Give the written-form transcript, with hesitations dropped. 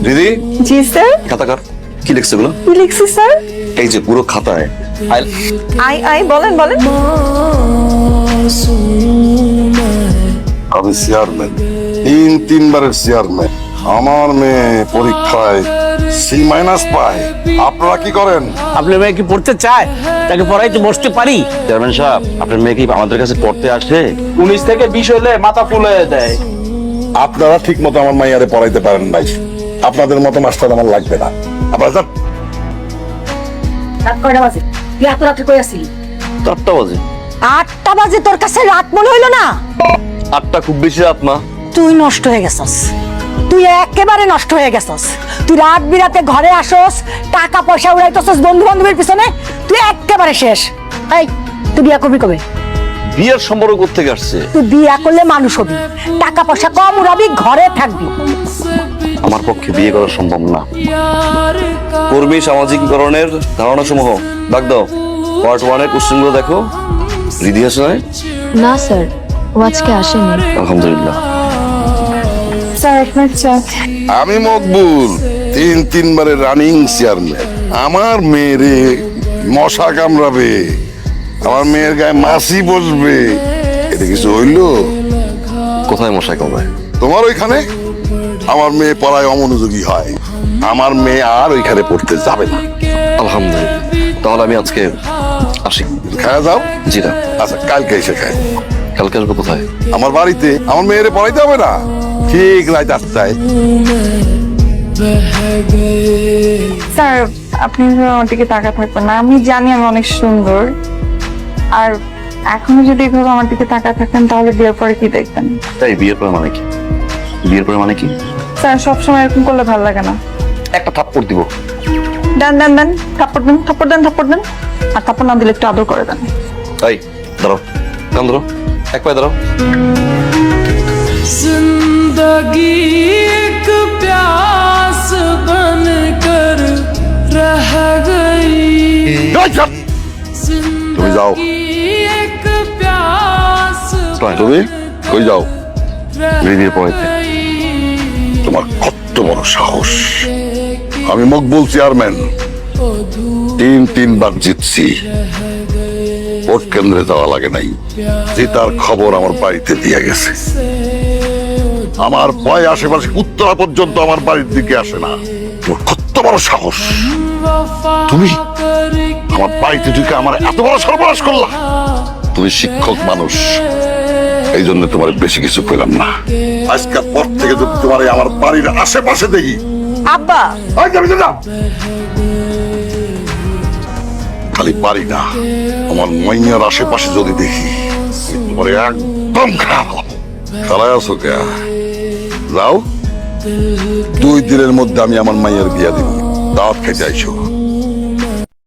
দিদি জি স্যার। খাতাকার কি লিখছে এগুলো? কি লিখছি স্যার? এই যে পুরো খাতায় আই আই বলেন বলেন। আমি চেয়ারম্যান, তিনবারের চেয়ারম্যান। আমার মেয়ে পরীক্ষায় সি মাইনাস পায়, আপনারা কি করেন? আপনার মেয়ে কি পড়তে চায়? তাকে পড়াইতে বসতে পারি? চেয়ারম্যান সাহেব, আপনার মেয়ে কি আমাদের কাছে পড়তে আসে? 19 থেকে 20 হলে মাথা ফুলে দেয়। আপনারা ঠিক মতো আমার মাইয়ারে পড়াইতে পারেন নাই। আপনাদের মতো মাস্টার আমার লাগবে না। আপনারা যান। রাত কয়টা বাজে? তুই এত রাত্রে কই আসছিলি? 8টা বাজে। 8টা বাজে তোর কাছে রাত মনে হইলো না? 8টা খুব বেশি রাত না। তুই নষ্ট হয়ে গেছস, তুই একেবারে নষ্ট হয়ে গেছস। তুই রাত বিরাতে ঘরে আসস, টাকা পয়সা উড়াইতেছস বন্ধু বান্ধবের পিছনে, তুই একেবারে শেষ। এই তুই বিয়া করবি কবে? বিয়ের সম্পর্ক কোত্থেকে আসছে? তুই বিয়া করলে মানুষ হবি, টাকা পয়সা কম উড়াবি, ঘরে থাকবি। আমার পক্ষে বিয়ে করা সম্ভব না। কর্মী সামাজিকীকরণের ধারণা সমূহ ডাক দাও। পার্ট 1 এর কোশ্চেনগুলো দেখো। রিদি আছে না? না স্যার, ও আজকে আসেনি। আলহামদুলিল্লাহ। স্যার আপনার চা। আমি মকবুল, তিনবারের রানিং চেয়ারম্যান। আমার মেয়েরে মশা কামড়াবে, আমার মেয়ের গায়ে মাছি বসবে, এটা কিছু হইলো? কোথায় মশাই কমায়? তোমার ওইখানে আমার মেয়ে পড়ায় অমনোযোগী হয়, আমার মেয়ে আর ওইখানে পড়তে যাবে না। আলহামদুলিল্লাহ। তাহলে আমি আজকে আসি। খায়া যাও। জি না। আচ্ছা, কালকে এসে খাই। কালকে আসবো কোথায়? আমার বাড়িতে। আমার মেয়েরে পড়াইতে হবে না? ঠিক রাত 8টায়। স্যার আপনি আমার দিকে তাকা থাকবেন না, আমি জানি আমি অনেক সুন্দর, আর এখনো যদি এভাবে আমার দিকে তাকা থাকেন তাহলে বিয়ের পরে কি দেখবেন? তাই বিয়ের পরে মানে কি? বিয়ের পরে মানে কি? স্যার সবসময় এরকম করলে ভালো লাগে না। একটা থাপ্পড় দিব। দেন দেন দেন, থাপ্পড় দেন, থাপ্পড় দেন, থাপ্পড় দেন। আর থাপ্পড় না দিলে একটু আদর করে দেন। তাই দাঁড়াও, কান ধরো, এক পায়ে দাঁড়াও। जिंदगी एक प्यास बनकर रह गई, তুমি যাও। एक प्यास তুমি কই যাও? রিদির পড়াইতে। তোমার কত বড় সাহস! আমি মকবুল চেয়ারম্যান, তিনবার জিতছি, ভোট কেন্দ্রে যাওয়া লাগে নাই, জেতার খবর আমার বাড়িতে দিয়ে গেছে। আমার ভয় আশেপাশে উত্তরা পর্যন্ত আমার বাড়ির দিকে আসে না। তোমার কত বড় সাহস! তুমি আমার বাড়িতে ঢুকে আমার এত বড় সর্বনাশ করলা। তুমি শিক্ষক মানুষ, এই জন্য তোমার বেশি কিছু পেলাম না। আজকের পর থেকে যদি তোমার আমার বাড়ির আশেপাশে দেখি, আব্বা খালি বাড়ি না, আমার মাইয়ার আশেপাশে যদি দেখি, তোমার একদম খারাপ খারাপ আছো কে? যাও, 2 দিনের মধ্যে আমি আমার মাইয়ার বিয়া দিব, দাওয়াত খেতে আইসো।